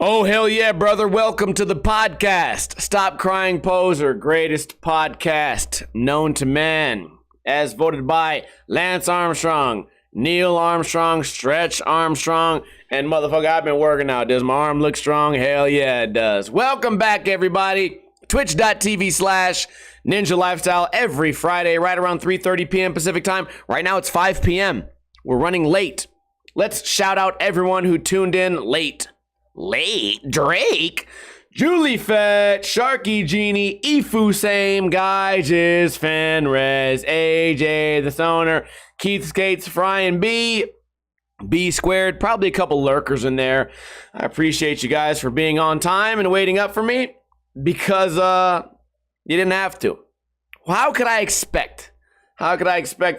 Oh, hell yeah, brother. Welcome to the podcast. Stop Crying Poser, greatest podcast known to man. As voted by Lance Armstrong, Neil Armstrong, Stretch Armstrong, and motherfucker, I've been working out. Does my arm look strong? Hell yeah, it does. Welcome back, everybody. Twitch.tv/Ninja Lifestyle every Friday, right around 3:30 p.m. Pacific time. Right now, it's 5 p.m. We're running late. Let's shout out everyone who tuned in late. Drake, Julie Fett, Sharky Genie, Ifu Same, Guy Jizz, Fenrez, AJ the Stoner, Keith Skates, Fryan B Squared, probably a couple lurkers in there. I appreciate you guys for being on time and waiting up for me because you didn't have to. Well, how could I expect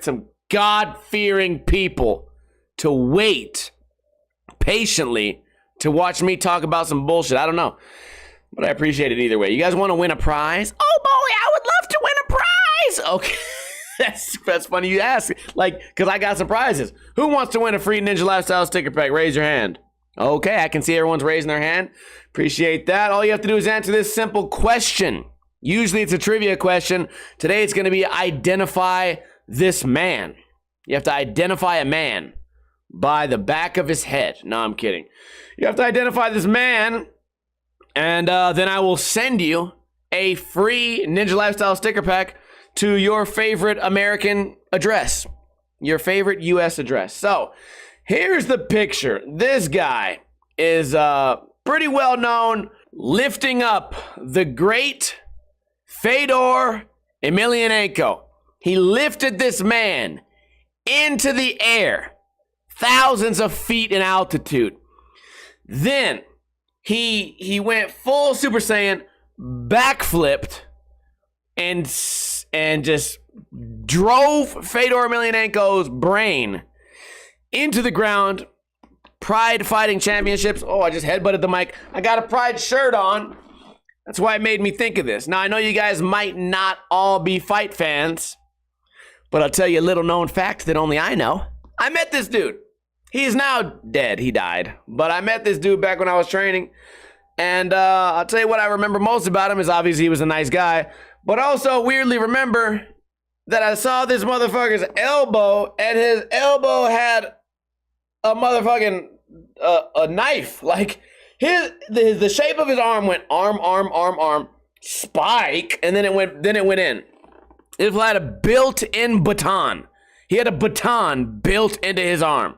some God-fearing people to wait patiently to watch me talk about some bullshit? I don't know, but I appreciate it either way. You guys want to win a prize? Oh boy, I would love to win a prize. Okay, that's funny you ask. Like, because I got some prizes. Who wants to win a free Ninja Lifestyle sticker pack? Raise your hand. Okay, I can see everyone's raising their hand. Appreciate that. All you have to do is answer this simple question. Usually it's a trivia question. Today it's going to be identify this man. You have to identify a man by the back of his head. No, I'm kidding. You have to identify this man, and then I will send you a free Ninja Lifestyle sticker pack to your favorite American address, your favorite U.S. address. So here's the picture. This guy is pretty well known, lifting up the great Fedor Emelianenko. He lifted this man into the air, thousands of feet in altitude. Then he went full Super Saiyan, backflipped, and just drove Fedor Emelianenko's brain into the ground. Pride Fighting Championships. Oh, I just headbutted the mic. I got a Pride shirt on. That's why it made me think of this. Now, I know you guys might not all be fight fans, but I'll tell you a little known fact that only I know. I met this dude. He's now dead. He died. But I met this dude back when I was training. And I'll tell you what I remember most about him is obviously he was a nice guy. But also weirdly remember that I saw this motherfucker's elbow, and his elbow had a motherfucking a knife. Like the shape of his arm went arm, spike, and then it went in. It had a built-in baton. He had a baton built into his arm.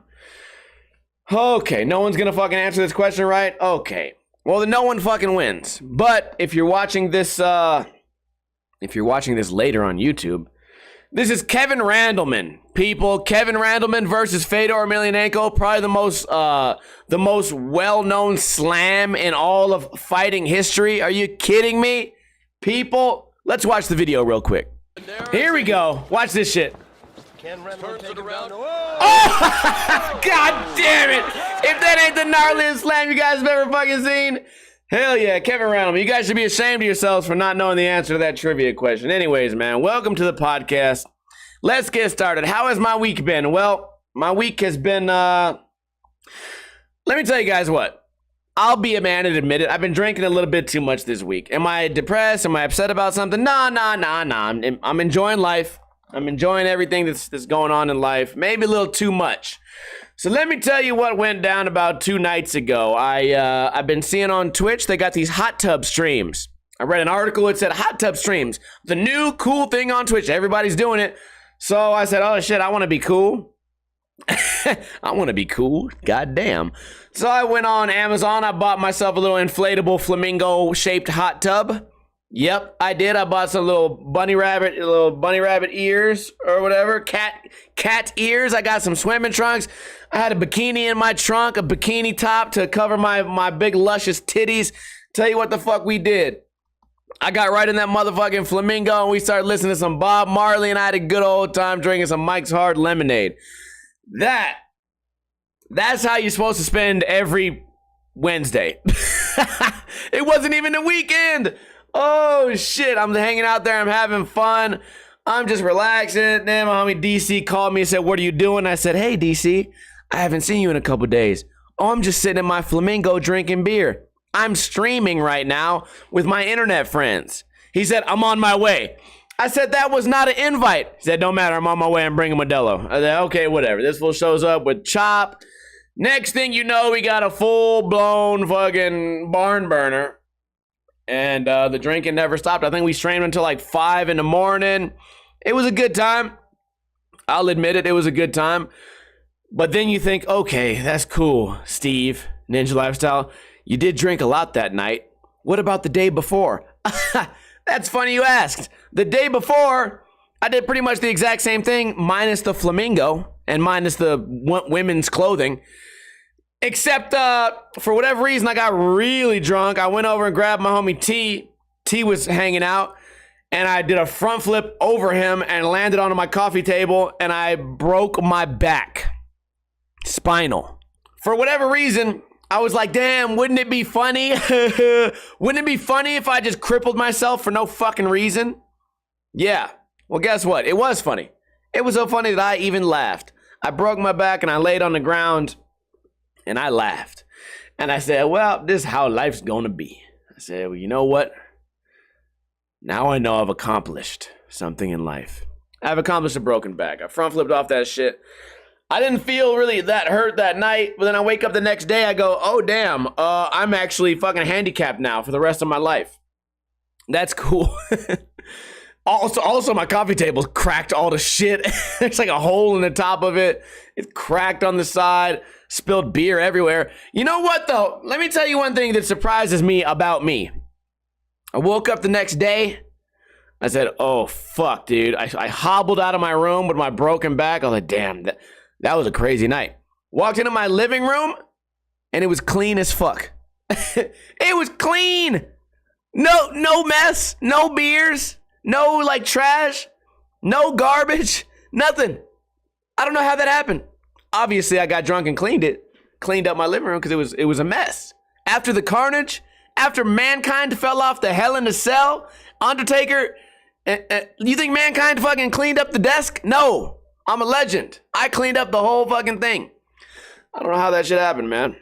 Okay, no one's gonna fucking answer this question, right? Okay. Well, then no one fucking wins. But if you're watching this later on YouTube, this is Kevin Randleman. People, Kevin Randleman versus Fedor Emelianenko, probably the most well-known slam in all of fighting history. Are you kidding me? People, let's watch the video real quick. Here we go. Watch this shit. Turns it around. Oh! God damn it! If that ain't the gnarliest slam you guys have ever fucking seen, hell yeah, Kevin Randleman. You guys should be ashamed of yourselves for not knowing the answer to that trivia question. Anyways, man, welcome to the podcast. Let's get started. How has my week been? Well, my week has been, let me tell you guys what. I'll be a man and admit it. I've been drinking a little bit too much this week. Am I depressed? Am I upset about something? Nah. I'm enjoying life. I'm enjoying everything that's going on in life. Maybe a little too much. So let me tell you what went down about 2 nights ago. I've been seeing on Twitch, they got these hot tub streams. I read an article, it said hot tub streams, the new cool thing on Twitch. Everybody's doing it. So I said, oh shit, I want to be cool. I want to be cool. God damn. So I went on Amazon. I bought myself a little inflatable flamingo shaped hot tub. Yep, I did. I bought some little bunny rabbit ears or whatever, cat ears. I got some swimming trunks. I had a bikini in my trunk, a bikini top to cover my big luscious titties. Tell you what the fuck we did. I got right in that motherfucking flamingo and we started listening to some Bob Marley, and I had a good old time drinking some Mike's Hard Lemonade. That's how you're supposed to spend every Wednesday. It wasn't even the weekend. Oh shit, I'm hanging out there, I'm having fun, I'm just relaxing. Then my homie DC called me and said, what are you doing? I said, hey DC, I haven't seen you in a couple days. Oh, I'm just sitting in my flamingo drinking beer. I'm streaming right now with my internet friends. He said, I'm on my way. I said, that was not an invite. He said, don't matter, I'm on my way, I'm bringing Modelo. I said, okay, whatever. This fool shows up with Chop. Next thing you know, we got a full-blown fucking barn burner. And the drinking never stopped. I think we streamed until like 5 in the morning. It was a good time. I'll admit it, it was a good time. But then you think, okay, that's cool, Steve, Ninja Lifestyle. You did drink a lot that night. What about the day before? That's funny you asked. The day before, I did pretty much the exact same thing, minus the flamingo and minus the women's clothing. Except for whatever reason, I got really drunk. I went over and grabbed my homie T. T was hanging out. And I did a front flip over him and landed onto my coffee table. And I broke my back. Spinal. For whatever reason, I was like, damn, wouldn't it be funny? Wouldn't it be funny if I just crippled myself for no fucking reason? Yeah. Well, guess what? It was funny. It was so funny that I even laughed. I broke my back and I laid on the ground and I laughed. And I said, well, this is how life's gonna be. I said, well, you know what? Now I know I've accomplished something in life. I've accomplished a broken back. I front flipped off that shit. I didn't feel really that hurt that night, but then I wake up the next day, I go, oh damn, I'm actually fucking handicapped now for the rest of my life. That's cool. Also, my coffee table's cracked all to shit. There's like a hole in the top of it. It's cracked on the side, spilled beer everywhere. You know what though? Let me tell you one thing that surprises me about me. I woke up the next day. I said, oh fuck, dude. I hobbled out of my room with my broken back. I was like, damn, that was a crazy night. Walked into my living room, and it was clean as fuck. It was clean. No mess, no beers, no like trash, no garbage, nothing. I don't know how that happened. Obviously, I got drunk and cleaned up my living room because it was a mess. After the carnage, after Mankind fell off the Hell in a Cell, Undertaker, you think Mankind fucking cleaned up the desk? No. I'm a legend. I cleaned up the whole fucking thing. I don't know how that shit happened, man.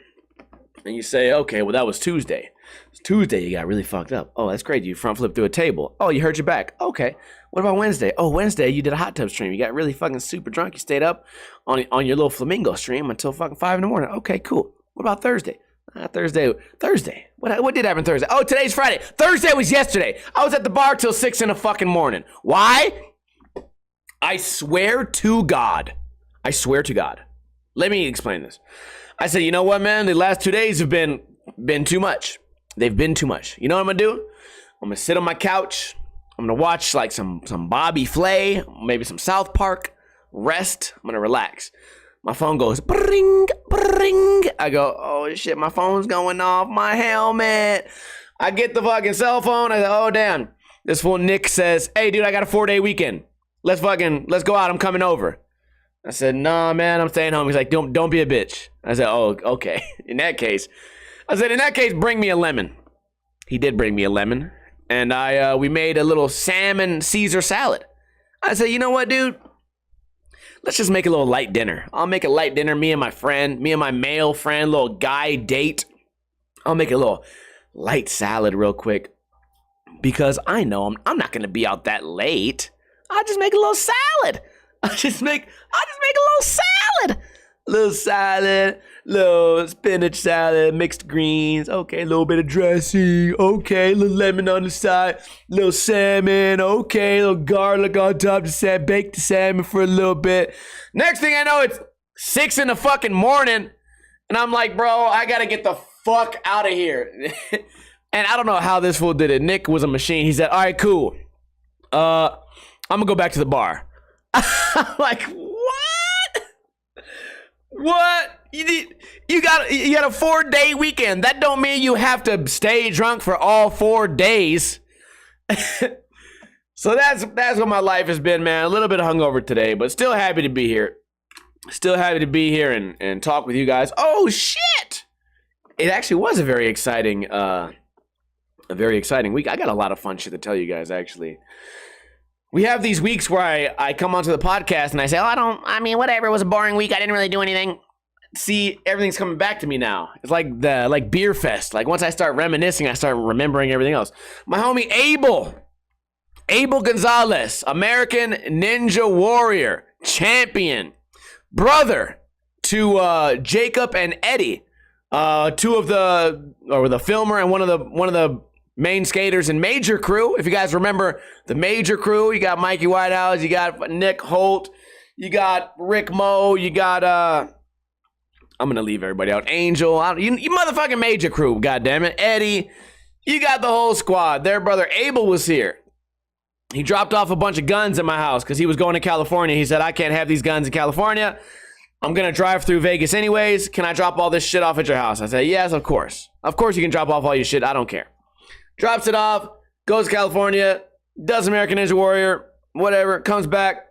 And you say, okay, well, that was Tuesday. It's Tuesday, you got really fucked up. Oh, that's great. You front flipped through a table. Oh, you hurt your back. Okay. What about Wednesday? Oh, Wednesday, you did a hot tub stream. You got really fucking super drunk. You stayed up on your little flamingo stream until fucking 5 in the morning. Okay, cool. What about Thursday? Thursday. What did happen Thursday? Oh, today's Friday. Thursday was yesterday. I was at the bar till 6 in the fucking morning. Why? I swear to God. Let me explain this. I said, you know what, man? The last 2 days have been too much. They've been too much. You know what I'm gonna do? I'm gonna sit on my couch. I'm gonna watch like some Bobby Flay, maybe some South Park. Rest. I'm gonna relax. My phone goes bring, bring. I go, oh shit, my phone's going off. My helmet. I get the fucking cell phone. I go, oh damn. This fool Nick says, hey dude, I got a 4-day weekend. Let's go out. I'm coming over. I said, nah, man, I'm staying home. He's like, don't be a bitch. I said, oh, okay. In that case, bring me a lemon. He did bring me a lemon. And we made a little salmon Caesar salad. I said, you know what, dude? Let's just make a little light dinner. I'll make a light dinner. Me and my male friend, little guy date. I'll make a little light salad real quick. Because I know I'm not going to be out that late. I'll just make a little salad. I'll just make a little salad. Little spinach salad, mixed greens. Okay, a little bit of dressing. Okay, a little lemon on the side. Little salmon. Okay, a little garlic on top of the salmon. Bake the salmon for a little bit. Next thing I know, it's 6 in the fucking morning. And I'm like, bro, I got to get the fuck out of here. And I don't know how this fool did it. Nick was a machine. He said, all right, cool. I'm gonna go back to the bar. I'm like, what? What? You got a 4-day weekend. That don't mean you have to stay drunk for all 4 days. So that's what my life has been, man. A little bit hungover today, but still happy to be here. And talk with you guys. Oh shit! It actually was a very exciting week. I got a lot of fun shit to tell you guys, actually. We have these weeks where I come onto the podcast and I say, whatever, it was a boring week. I didn't really do anything. see, everything's coming back to me now. It's like beer fest. Like once I start reminiscing, I start remembering everything else. My homie Abel Gonzalez, American Ninja Warrior, champion, brother to Jacob and Eddie, the filmer and one of the main skaters in Major Crew. If you guys remember the Major Crew, you got Mikey Whitehouse, you got Nick Holt, you got Rick Moe, you got I'm gonna leave everybody out. Angel, you motherfucking Major Crew, goddammit. Eddie, you got the whole squad. Their brother Abel was here. He dropped off a bunch of guns at my house because he was going to California. He said, I can't have these guns in California. I'm gonna drive through Vegas anyways. Can I drop all this shit off at your house? I said, yes, of course. Of course you can drop off all your shit. I don't care. Drops it off, goes to California, does American Ninja Warrior, whatever, comes back.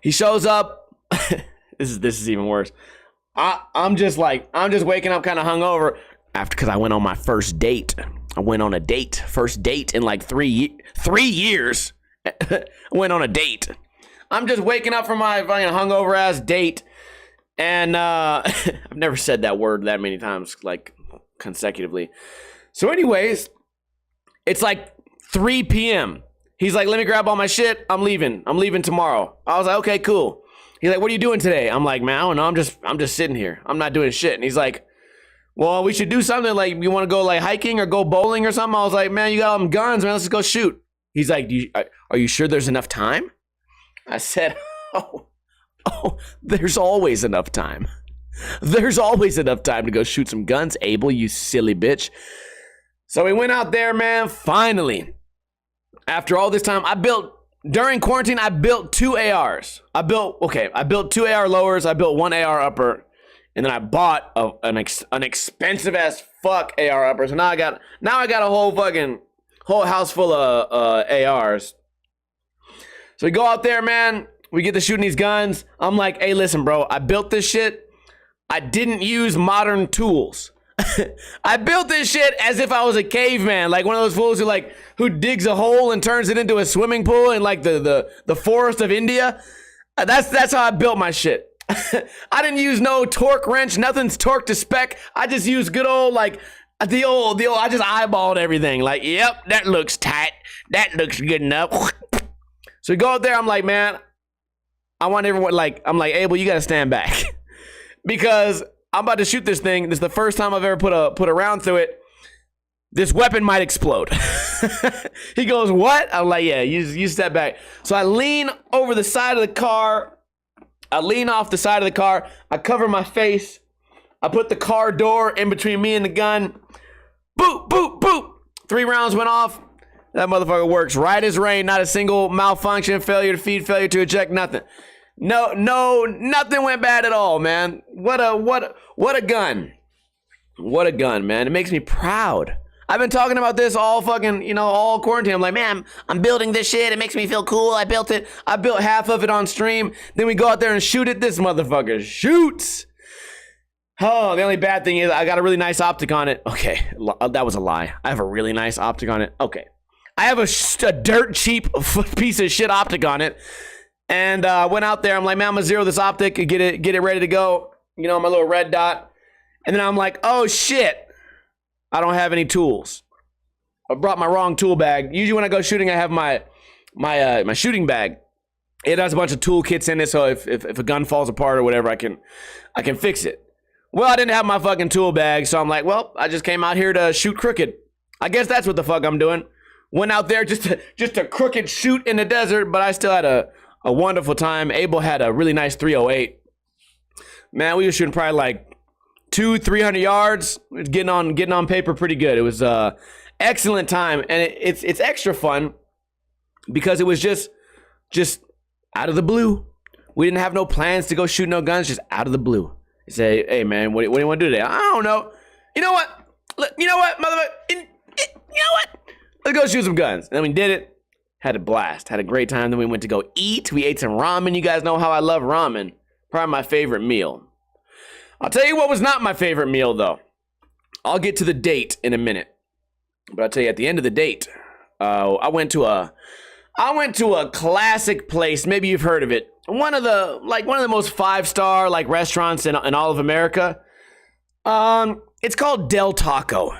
He shows up. This is even worse. I'm just waking up kind of hungover because I went on my first date. I went on a date, first date in like 3 years. I went on a date. I'm just waking up from my fucking hungover ass date, and I've never said that word that many times, like consecutively. So anyways, it's like 3 p.m. He's like, let me grab all my shit. I'm leaving tomorrow. I was like, okay, cool. He's like, what are you doing today? I'm like, man, I don't know. I'm just sitting here. I'm not doing shit. And he's like, well, we should do something. Like, you want to go like hiking or go bowling or something? I was like, man, you got all them guns, man. Let's just go shoot. He's like, are you sure there's enough time? I said, oh, there's always enough time. There's always enough time to go shoot some guns, Abel, you silly bitch. So we went out there, man. Finally, after all this time, during quarantine, I built 2 ARs. I built 2 AR lowers. I built 1 AR upper. And then I bought an expensive as fuck AR upper. So now I got a whole house full of ARs. So we go out there, man. We get to shooting these guns. I'm like, hey, listen, bro. I built this shit. I didn't use modern tools. I built this shit as if I was a caveman, like one of those fools who digs a hole and turns it into a swimming pool in like the forest of India. That's how I built my shit. I didn't use no torque wrench. Nothing's torqued to spec. I just used good old like the old. I just eyeballed everything. Like, yep, that looks tight. That looks good enough. So we go out there. I'm like, man, I want everyone I'm like, Abel, you gotta stand back because I'm about to shoot this thing. This is the first time I've ever put a round through it. This weapon might explode. He goes, what? I'm like, yeah, you step back. So I lean over the side of the car. I lean off the side of the car. I cover my face. I put the car door in between me and the gun. Boop, boop, boop. 3 rounds went off. That motherfucker works right as rain. Not a single malfunction, failure to feed, failure to eject, nothing. No, nothing went bad at all, man. What a gun. What a gun, man. It makes me proud. I've been talking about this all fucking, all quarantine. I'm like, man, I'm building this shit. It makes me feel cool. I built it. I built half of it on stream. Then we go out there and shoot it. This motherfucker shoots. Oh, the only bad thing is I got a really nice optic on it. Okay, that was a lie. I have a really nice optic on it. Okay. I have a dirt cheap piece of shit optic on it. And went out there. I'm like, man, I'm gonna zero this optic and get it ready to go. My little red dot. And then I'm like, oh shit, I don't have any tools. I brought my wrong tool bag. Usually when I go shooting, I have my shooting bag. It has a bunch of tool kits in it, so if a gun falls apart or whatever, I can fix it. Well, I didn't have my fucking tool bag, so I'm like, well, I just came out here to shoot crooked. I guess that's what the fuck I'm doing. Went out there just to crooked shoot in the desert, but I still had a wonderful time. Abel had a really nice 308. Man, we were shooting probably like 200-300 yards. Getting on paper pretty good. It was excellent time, and it's extra fun because it was just out of the blue. We didn't have no plans to go shoot no guns, just out of the blue. You say, hey man, what do you want to do today? I don't know. You know what, motherfucker? You know what? Let's go shoot some guns. And then we did it. Had a blast. Had a great time. Then we went to go eat. We ate some ramen. You guys know how I love ramen. Probably my favorite meal. I'll tell you what was not my favorite meal, though. I'll get to the date in a minute. But I'll tell you, at the end of the date, I went to a classic place. Maybe you've heard of it. one of the most 5-star like restaurants in all of America. It's called Del Taco.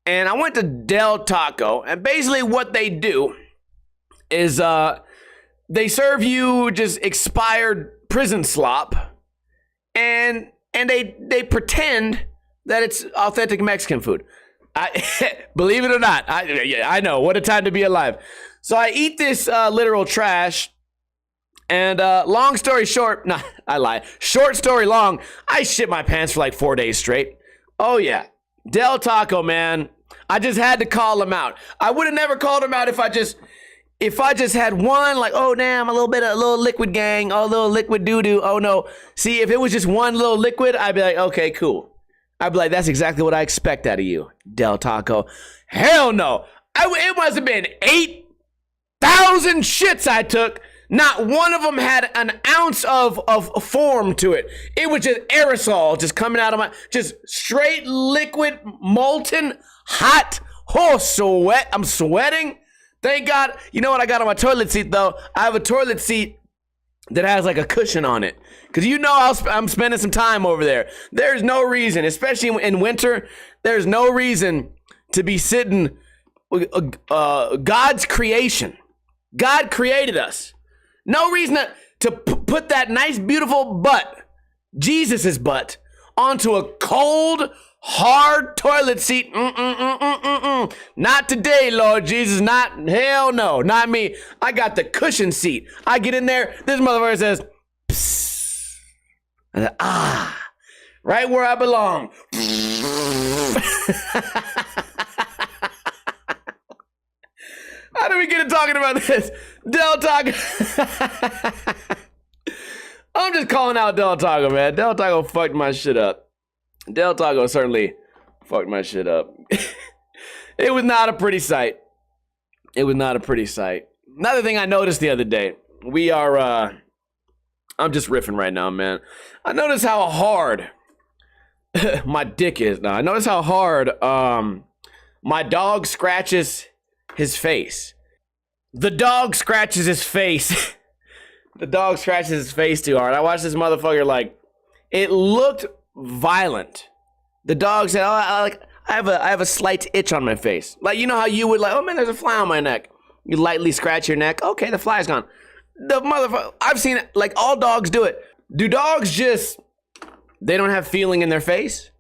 And I went to Del Taco, and basically what they do is they serve you just expired prison slop, and they pretend that it's authentic Mexican food. Believe it or not, I know, what a time to be alive. So I eat this literal trash, and long story short, nah, I lie. Short story long, I shit my pants for like 4 days straight. Oh yeah, Del Taco, man. I just had to call him out. I would have never called him out if I just had one, like, oh damn, a little liquid gang, oh, a little liquid doo-doo, oh no. See, if it was just one little liquid, I'd be like, okay, cool. I'd be like, that's exactly what I expect out of you, Del Taco. Hell no. It must have been 8,000 shits I took. Not one of them had an ounce of form to it. It was just aerosol just coming out of just straight liquid, molten, hot. Oh, sweat. I'm sweating. Thank God. You know what I got on my toilet seat, though? I have a toilet seat that has like a cushion on it. Because I'm spending some time over there. There's no reason, especially in winter, there's no reason to be sitting. God's creation. God created us. No reason to put that nice, beautiful butt, Jesus's butt, onto a cold, hard toilet seat. Not today, Lord Jesus. Hell no, not me. I got the cushion seat. I get in there. This motherfucker says, psst. I said, right where I belong. How do we get to talking about this? Del Taco. I'm just calling out Del Taco, man. Del Taco fucked my shit up. Del Taco certainly fucked my shit up. It was not a pretty sight. It was not a pretty sight. Another thing I noticed the other day, I'm just riffing right now, man. I noticed how hard my dick is now. I noticed how hard my dog scratches his face. The dog scratches his face. The dog scratches his face too hard. I watched this motherfucker, like, it looked violent. The dog said, I have a slight itch on my face. Like, you know how you would, like, oh man, there's a fly on my neck. You lightly scratch your neck. Okay, the fly's gone. The motherfucker, I've seen it, like, all dogs do it. Do dogs they don't have feeling in their face?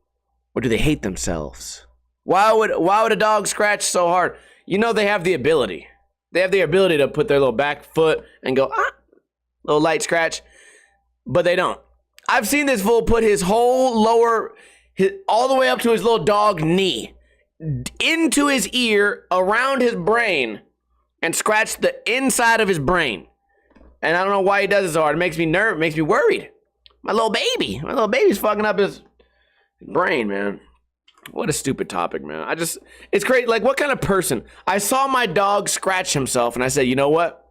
Or do they hate themselves? Why would a dog scratch so hard? You know they have the ability. They have the ability to put their little back foot and go, little light scratch. But they don't. I've seen this fool put his whole all the way up to his little dog knee, into his ear, around his brain, and scratch the inside of his brain. And I don't know why he does it so hard. It makes me nervous, makes me worried. My little baby's fucking up his brain, man. What a stupid topic, man. It's crazy. Like, what kind of person? I saw my dog scratch himself, and I said, you know what?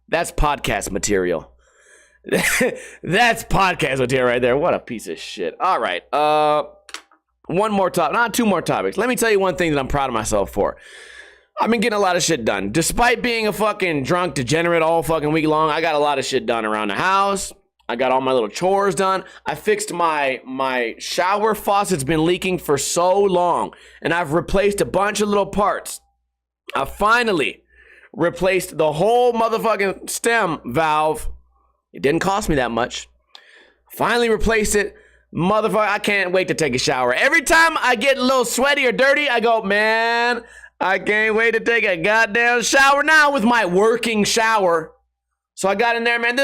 That's podcast material. That's podcast material right there. What a piece of shit. All right. One more topic. Not two more topics. Let me tell you one thing that I'm proud of myself for. I've been getting a lot of shit done. Despite being a fucking drunk degenerate all fucking week long, I got a lot of shit done around the house. I got all my little chores done. I fixed my shower faucet's been leaking for so long, and I've replaced a bunch of little parts. I finally replaced the whole motherfucking stem valve. It didn't cost me that much. Finally replaced it. Motherfucker, I can't wait to take a shower. Every time I get a little sweaty or dirty, I go, man, I can't wait to take a goddamn shower now with my working shower. So I got in there, man.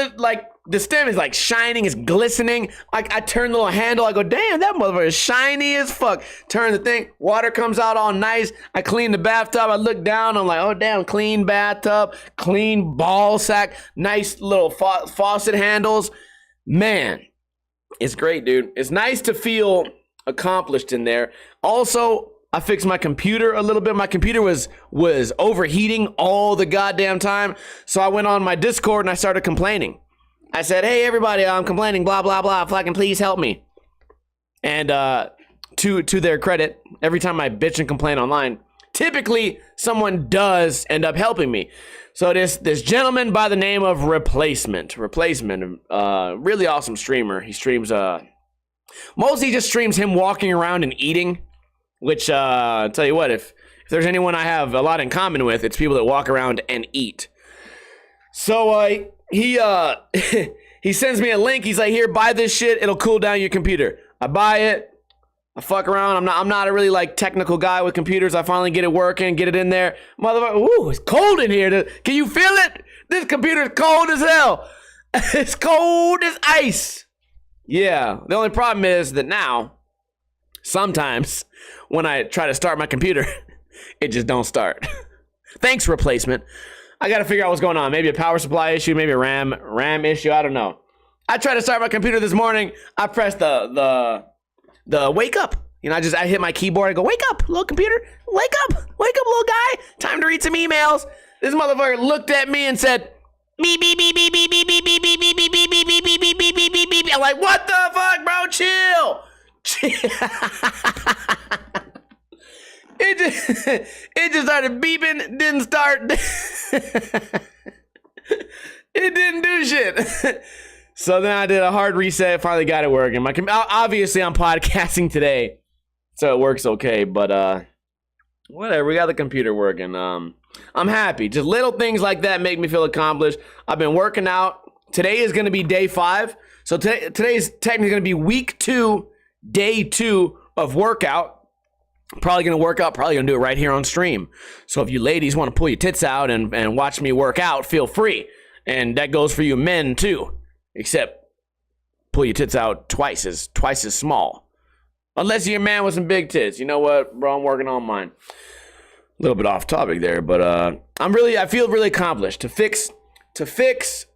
The stem is like shining, it's glistening. I turn the little handle, I go, damn, that motherfucker is shiny as fuck. Turn the thing, water comes out all nice. I clean the bathtub, I look down, I'm like, oh damn, clean bathtub, clean ball sack, nice little faucet handles. Man, it's great, dude. It's nice to feel accomplished in there. Also, I fixed my computer a little bit. My computer was overheating all the goddamn time. So I went on my Discord and I started complaining. I said, hey, everybody, I'm complaining, blah, blah, blah. Fucking please help me. And to their credit, every time I bitch and complain online, typically someone does end up helping me. So this gentleman by the name of Replacement, really awesome streamer. He streams mostly just streams him walking around and eating, which I'll tell you what, if there's anyone I have a lot in common with, it's people that walk around and eat. So he he sends me a link. He's like, here, buy this shit. It'll cool down your computer. I buy it. I fuck around. I'm not a really like technical guy with computers. I finally get it working, get it in there. Motherfucker, ooh, it's cold in here. Can you feel it? This computer's cold as hell. It's cold as ice. Yeah, the only problem is that now, sometimes when I try to start my computer, it just don't start. Thanks, Replacement. I gotta figure out what's going on. Maybe a power supply issue, maybe a RAM issue. I don't know. I tried to start my computer this morning. I pressed the wake up. You know, I hit my keyboard. I go, wake up, little computer. Wake up, little guy. Time to read some emails. This motherfucker looked at me and said, beep, beep, beep, beep, beep, beep, beep, beep, beep, beep, beep, beep, beep, beep, beep, beep, beep, beep, beep. I'm like, what the fuck, bro? Chill. It just started beeping, didn't start. It didn't do shit. So then I did a hard reset, finally got it working. Obviously I'm podcasting today, so it works okay, but whatever, we got the computer working. I'm happy. Just little things like that make me feel accomplished. I've been working out. Today is going to be day 5. So today's technically going to be week 2, day 2 of workout. Probably going to work out, probably going to do it right here on stream. So if you ladies want to pull your tits out and watch me work out, feel free. And that goes for you men too. Except pull your tits out twice as small. Unless you're a man with some big tits. You know what, bro? I'm working on mine. A little bit off topic there, but I feel really accomplished. To fix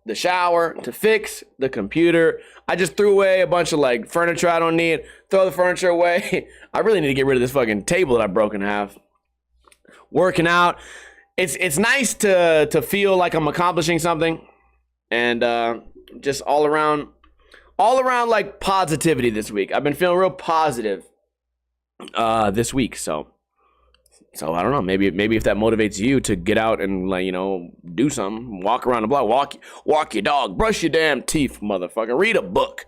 the shower, to fix the computer. I just threw away a bunch of like furniture I don't need. Throw the furniture away. I really need to get rid of this fucking table that I broke in half. Working out. It's nice to feel like I'm accomplishing something. And just all around like positivity this week. I've been feeling real positive this week, so I don't know, maybe if that motivates you to get out and, like, you know, do something, walk around the block, walk your dog, brush your damn teeth, motherfucker, read a book.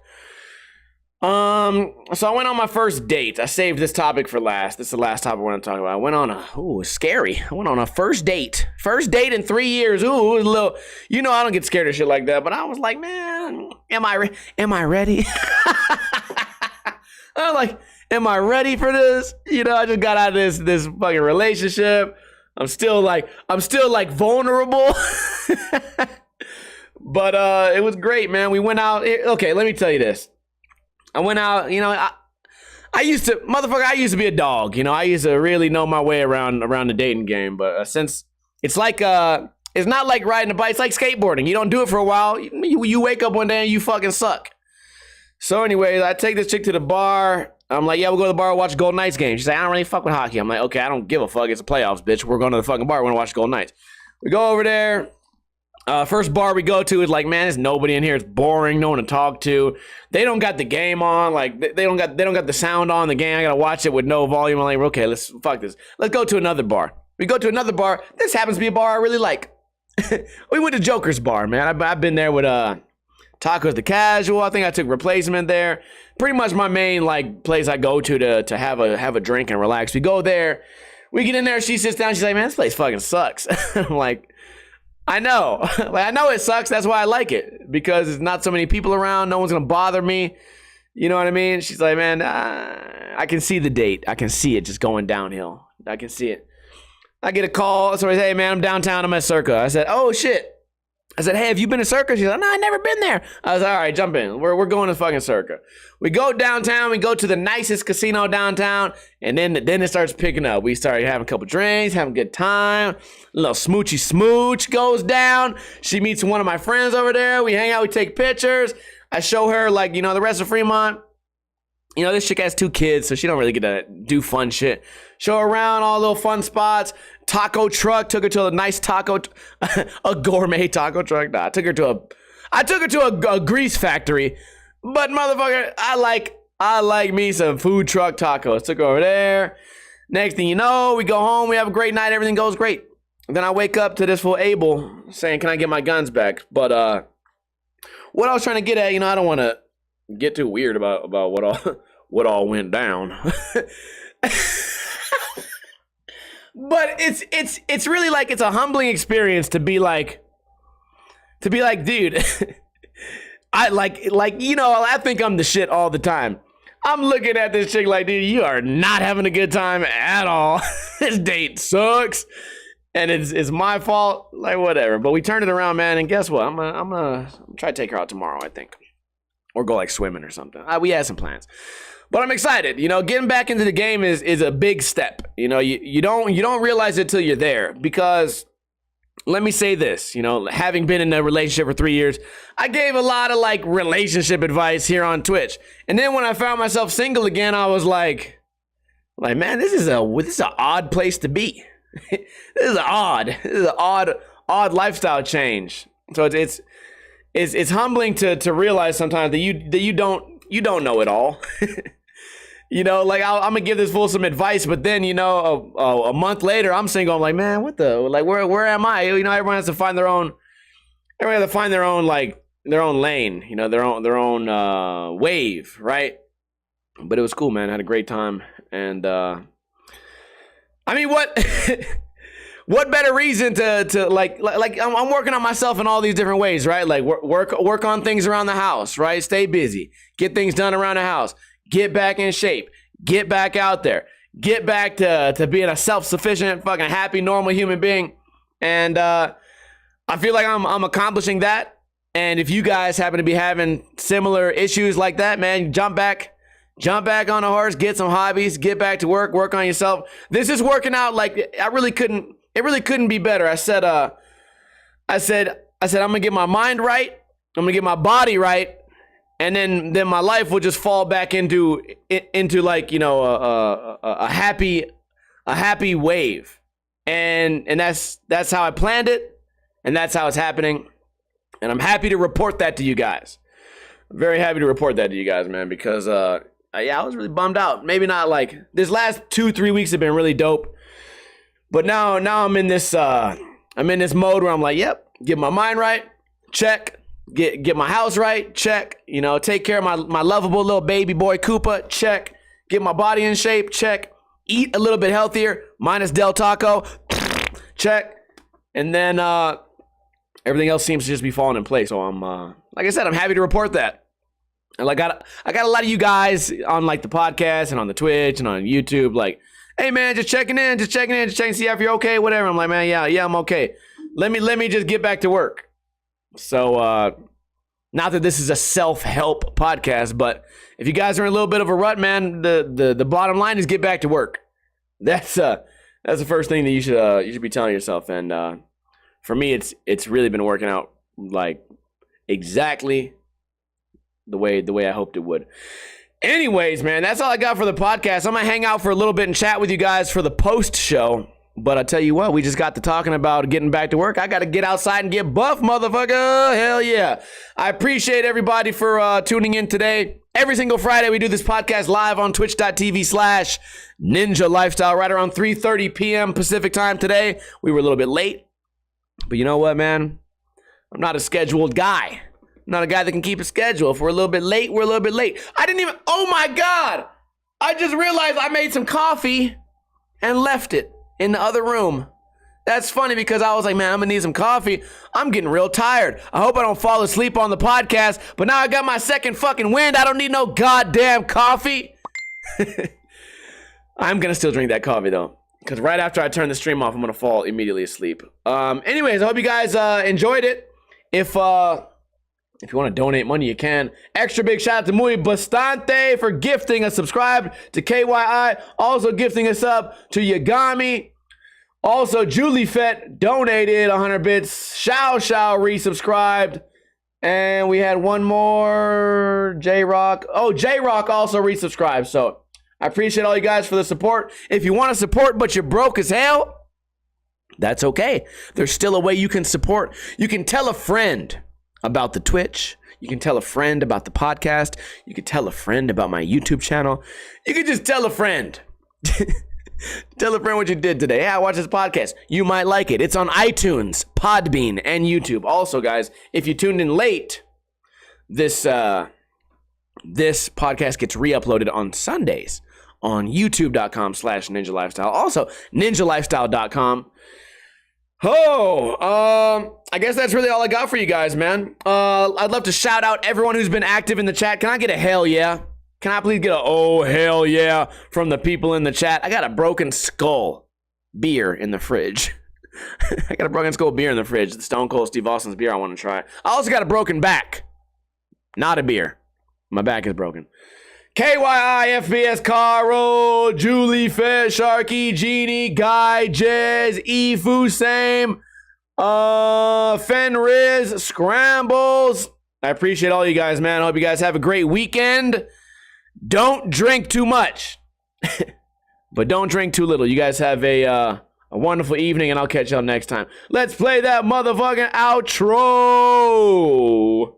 So I went on my first date. I saved this topic for last. This is the last topic I want to talk about. I went on scary. I went on a first date in 3 years. Ooh, it was a little, you know, I don't get scared of shit like that, but I was like, man, am I ready? I was like, am I ready for this? You know, I just got out of this fucking relationship. I'm still like vulnerable. But it was great, man. We went out. Okay, let me tell you this. I went out, you know, I used to be a dog, you know. I used to really know my way around the dating game, but since it's like it's not like riding a bike, it's like skateboarding. You don't do it for a while, you wake up one day and you fucking suck. So anyways, I take this chick to the bar. I'm like, yeah, we'll go to the bar and watch Golden Knights game. She's like, I don't really fuck with hockey. I'm like, okay, I don't give a fuck. It's the playoffs, bitch. We're going to the fucking bar. We're going to watch Golden Knights. We go over there. First bar we go to is like, man, there's nobody in here. It's boring. No one to talk to. They don't got the game on. Like, they don't got the sound on the game. I got to watch it with no volume. I'm like, okay, let's fuck this. Let's go to another bar. We go to another bar. This happens to be a bar I really like. We went to Joker's bar, man. I've been there with Tacos the Casual. I think I took Replacement there. Pretty much my main like place I go to have a drink and relax. We go there. We get in there. She sits down. She's like, man, this place fucking sucks. I'm like, I know. Like, I know it sucks. That's why I like it. Because there's not so many people around. No one's going to bother me. You know what I mean? She's like, man, I can see the date. I can see it just going downhill. I can see it. I get a call. Somebody says, hey, man, I'm downtown. I'm at Circa. I said, oh, shit. I said, hey, have you been to Circa? She's like, no, I've never been there. I was like, all right, jump in. We're going to fucking Circa. We go downtown. We go to the nicest casino downtown. And then it starts picking up. We start having a couple drinks, having a good time. A little smoochy smooch goes down. She meets one of my friends over there. We hang out. We take pictures. I show her, like, you know, the rest of Fremont. You know, this chick has 2 kids, so she don't really get to do fun shit. Show her around all little fun spots. Taco truck, took her to a nice a gourmet taco truck. Nah, I took her to a grease factory. But motherfucker, I like me some food truck tacos. Took her over there. Next thing you know, we go home, we have a great night, everything goes great. And then I wake up to this fool Abel saying, can I get my guns back? But what I was trying to get at, I don't want to get too weird about what all went down. But it's really like, it's a humbling experience to be like, dude, I think I'm the shit all the time. I'm looking at this chick like, dude, you are not having a good time at all. This date sucks. And it's my fault, like whatever. But we turned it around, man, and guess what? I'm gonna try to take her out tomorrow, I think. Or go like swimming or something. We had some plans. But I'm excited. Getting back into the game is a big step. You don't realize it till you're there. Because let me say this, having been in a relationship for 3 years, I gave a lot of like relationship advice here on Twitch. And then when I found myself single again, I was like, man, this is an odd place to be. This is an odd lifestyle change. So it's humbling to realize sometimes that you don't know it all. I'm gonna give this fool some advice, but then a month later I'm single. I'm like, man, what the where am I? Everyone has to find their own. Everyone has to find their own their own lane. Their own wave, right? But it was cool, man. I had a great time, and I mean, what better reason to like I'm working on myself in all these different ways, right? Like work on things around the house, right? Stay busy, get things done around the house, get back in shape, get back out there, get back to being a self-sufficient, fucking happy, normal human being. And I feel like I'm accomplishing that. And if you guys happen to be having similar issues like that, man, jump back on a horse, get some hobbies, get back to work on yourself. This is working out like it really couldn't be better. I said I'm gonna get my mind right, I'm gonna get my body right, and then my life will just fall back into like, a happy wave. And that's how I planned it, and that's how it's happening. And I'm happy to report that to you guys. I'm very happy to report that to you guys, man, because I was really bummed out. Maybe not like this last 2-3 weeks have been really dope, but now I'm in this mode where I'm like, yep, get my mind right, check, get my house right, check, take care of my lovable little baby boy Koopa, check, get my body in shape, check, eat a little bit healthier, minus Del Taco, check, and then everything else seems to just be falling in place. So I'm like I said, I'm happy to report that. And I got a lot of you guys on like the podcast and on the Twitch and on YouTube, like, hey man, just checking in, see if you're okay, whatever. I'm like, man, yeah, I'm okay. Let me just get back to work. So not that this is a self-help podcast, but if you guys are in a little bit of a rut, man, the bottom line is get back to work. That's the first thing that you should be telling yourself. And for me, it's really been working out like exactly the way I hoped it would. Anyways, man, that's all I got for the podcast. I'm gonna hang out for a little bit and chat with you guys for the post show. But I tell you what, we just got to talking about getting back to work. I got to get outside and get buff, motherfucker. Hell yeah. I appreciate everybody for tuning in today. Every single Friday, we do this podcast live on twitch.tv/Ninja Lifestyle right around 3:30 p.m. Pacific time today. We were a little bit late, but you know what, man? I'm not a scheduled guy. I'm not a guy that can keep a schedule. If we're a little bit late, we're a little bit late. Oh my God. I just realized I made some coffee and left it in the other room. That's funny because I was like, man, I'm gonna need some coffee. I'm getting real tired. I hope I don't fall asleep on the podcast, but now I got my second fucking wind. I don't need no goddamn coffee. I'm gonna still drink that coffee though, because right after I turn the stream off, I'm gonna fall immediately asleep. Anyways, I hope you guys enjoyed it. If you want to donate money, you can. Extra big shout out to Muy Bastante for gifting us, subscribed to KYI, also gifting us up to Yagami. Also, Julie Fett donated 100 bits. Shao resubscribed. And we had one more, J-Rock. Oh, J-Rock also resubscribed. So I appreciate all you guys for the support. If you want to support but you're broke as hell, that's okay. There's still a way you can support. You can tell a friend about the Twitch. You can tell a friend about the podcast. You can tell a friend about my YouTube channel. You can just tell a friend. Tell a friend what you did today. Hey, I watched this podcast. You might like it. It's on iTunes, Podbean, and YouTube. Also, guys, if you tuned in late, this podcast gets re-uploaded on Sundays on youtube.com/Ninja Lifestyle. Also, ninjalifestyle.com. I guess that's really all I got for you guys, man. I'd love to shout out everyone who's been active in the chat. Can I get a hell yeah? Can I please get a oh hell yeah from the people in the chat? I got a broken skull beer in the fridge. I got a broken skull beer in the fridge. The Stone Cold Steve Austin's beer I want to try. I also got a broken back. Not a beer. My back is broken. KYI, FBS, Caro, Julie, Fed, Sharky, Genie, Guy, Jez, Efu, Same, Fenriz, Scrambles. I appreciate all you guys, man. I hope you guys have a great weekend. Don't drink too much, but don't drink too little. You guys have a wonderful evening, and I'll catch y'all next time. Let's play that motherfucking outro.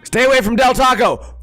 Stay away from Del Taco.